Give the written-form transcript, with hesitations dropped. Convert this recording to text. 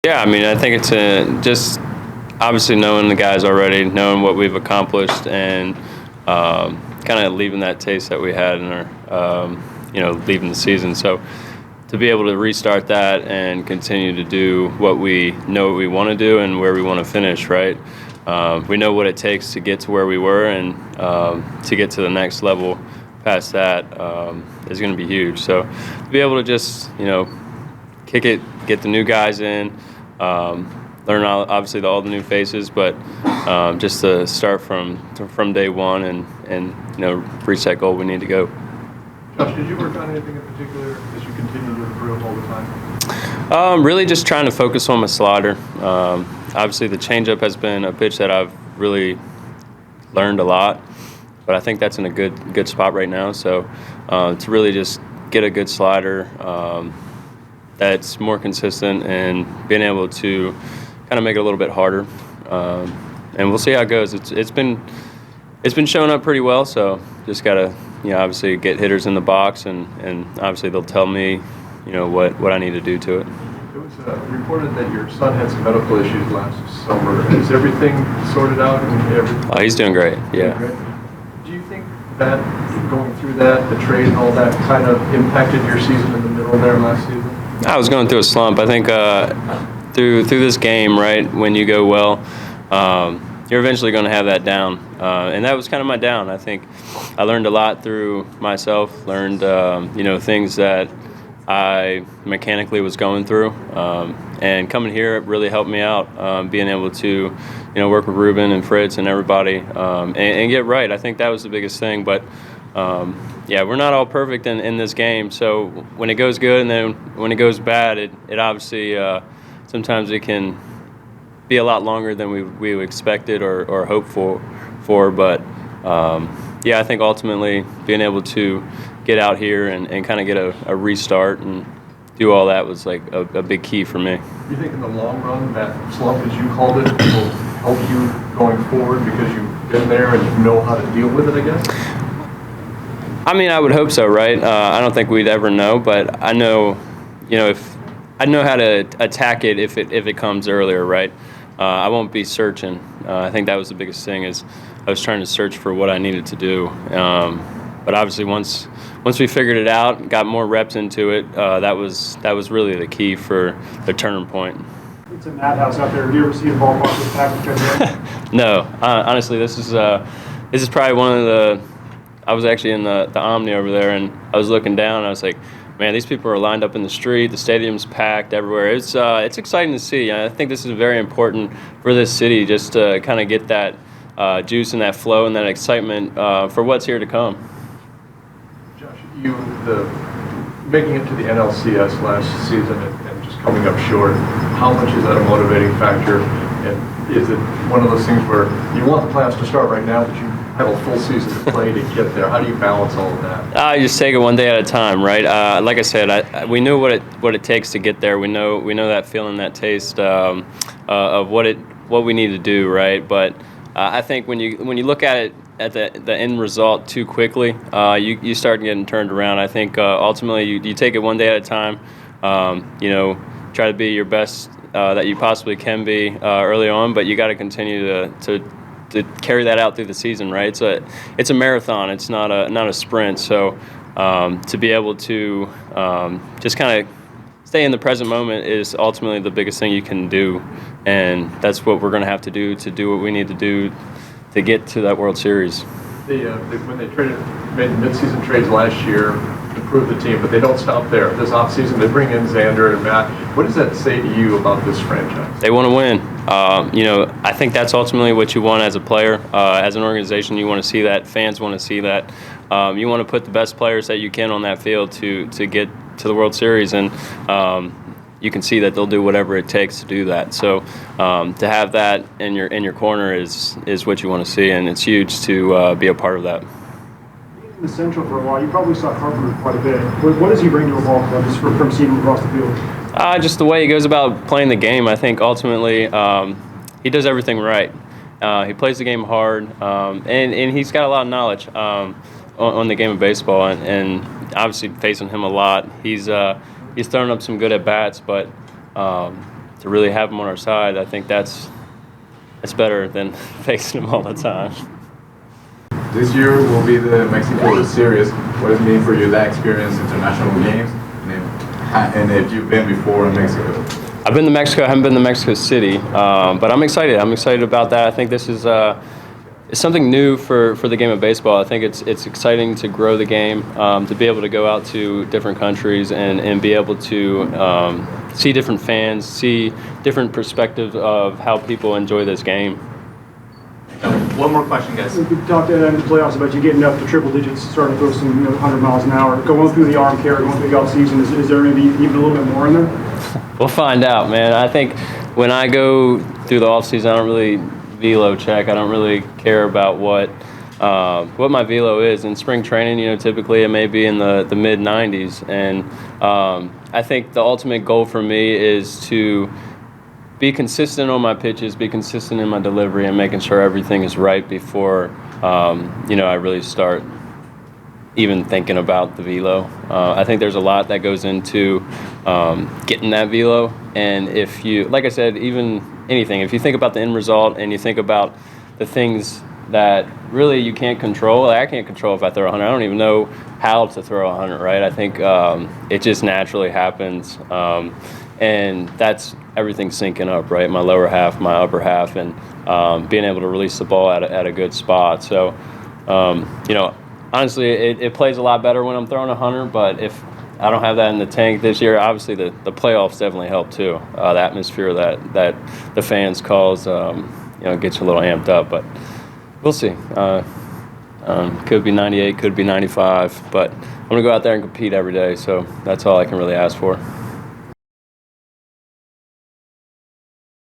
Yeah, I mean, I think it's just obviously knowing the guys already, knowing what we've accomplished, and kind of leaving that taste that we had in our, leaving the season. So to be able to restart that and continue to do what we know what we want to do and where we want to finish, right? We know what it takes to get to where we were, and to get to the next level past that is going to be huge. So to be able to just, kick it, get the new guys in, learn obviously all the new faces, but just to start from day one and reach that goal we need to go. Josh, did you work on anything in particular as you continue to improve all the time? Really just trying to focus on my slider. Obviously the changeup has been a pitch that I've really learned a lot, but I think that's in a good spot right now. So to really just get a good slider that's more consistent and being able to kind of make it a little bit harder. And we'll see how it goes. It's been showing up pretty well, so just got to obviously get hitters in the box, and obviously they'll tell me what I need to do to it. It was reported that your son had some medical issues last summer. Is everything sorted out? Oh, he's doing great, yeah. Do you think that going through that, the trade and all that, kind of impacted your season in the middle there last season? I was going through a slump. I think through this game, right, when you go well, you're eventually going to have that down. And that was kind of my down. I think I learned a lot through myself, learned, things that I mechanically was going through. And coming here, it really helped me out, being able to, work with Ruben and Fritz and everybody and get right. I think that was the biggest thing. But, we're not all perfect in this game. So when it goes good and then when it goes bad, it obviously sometimes it can be a lot longer than we expected or hoped for. But, I think ultimately being able to get out here and kind of get a restart and do all that was like a big key for me. You think in the long run that slump, as you called it, will help you going forward because you've been there and you know how to deal with it, I guess? I mean, I would hope so, right? I don't think we'd ever know, but I know, if I know how to attack it if it comes earlier, right? I won't be searching. I think that was the biggest thing, is I was trying to search for what I needed to do. But obviously, once we figured it out, got more reps into it, that was really the key for the turning point. It's a madhouse out there. Have you ever seen a ballpark with package? No, honestly, this is probably one of the. I was actually in the Omni over there, and I was looking down, and I was like, man, these people are lined up in the street. The stadium's packed everywhere. It's exciting to see. I think this is very important for this city, just to kind of get that juice and that flow and that excitement for what's here to come. Josh, making it to the NLCS last season and just coming up short, how much is that a motivating factor? And is it one of those things where you want the playoffs to start right now, but you have a full season to play to get there? How do you balance all of that? You just take it one day at a time, right? Like I said, we knew what it takes to get there. We know that feeling, that taste of what we need to do, right? But I think when you look at it at the end result too quickly, you start getting turned around. I think ultimately you take it one day at a time. Try to be your best that you possibly can be early on, but you got to continue to carry that out through the season, right? It's a marathon. It's not a sprint. So to be able to just kind of stay in the present moment is ultimately the biggest thing you can do, and that's what we're going to have to do what we need to do to get to that World Series. When they made the midseason trades last year, improve the team, but they don't stop there. This offseason, they bring in Xander and Matt. What does that say to you about this franchise? They want to win. I think that's ultimately what you want as a player. As an organization, you want to see that. Fans want to see that. You want to put the best players that you can on that field to get to the World Series, and you can see that they'll do whatever it takes to do that. So to have that in your corner is what you want to see, and it's huge to be a part of that. In the Central for a while, you probably saw Carpenter quite a bit. What does he bring to a ball club just from seeing him across the field? Just the way he goes about playing the game. I think ultimately he does everything right. He plays the game hard, and he's got a lot of knowledge on the game of baseball, and obviously facing him a lot. He's thrown up some good at bats, but to really have them on our side, I think that's better than facing them all the time. This year will be the Mexico series. What does it mean for you, that experience, international games, and if you've been before in Mexico? I've been to Mexico. I haven't been to Mexico City, but I'm excited. I'm excited about that. I think this is it's something new for the game of baseball. I think it's exciting to grow the game, to be able to go out to different countries and be able to see different fans, see different perspectives of how people enjoy this game. One more question, guys. We talked in the playoffs about you getting up to triple digits, starting to throw some 100 miles an hour. Going through the arm care, going through the offseason, is there maybe even a little bit more in there? We'll find out, man. I think when I go through the offseason, I don't really velo check. I don't really care about what my velo is. In spring training, typically it may be in the mid 90s, and I think the ultimate goal for me is to be consistent on my pitches, be consistent in my delivery, and making sure everything is right before I really start even thinking about the velo. I think there's a lot that goes into getting that velo, and if you, like I said, even anything, if you think about the end result and you think about the things that really you can't control, I can't control if I throw 100. I don't even know how to throw 100, right? I think it just naturally happens, and that's everything syncing up, right? My lower half, my upper half, and being able to release the ball at a good spot. So, honestly, it plays a lot better when I'm throwing 100, but if I don't have that in the tank this year, obviously the playoffs definitely help too. The atmosphere that the fans cause, gets you a little amped up, but we'll see. Could be 98, could be 95, but I'm going to go out there and compete every day, so that's all I can really ask for.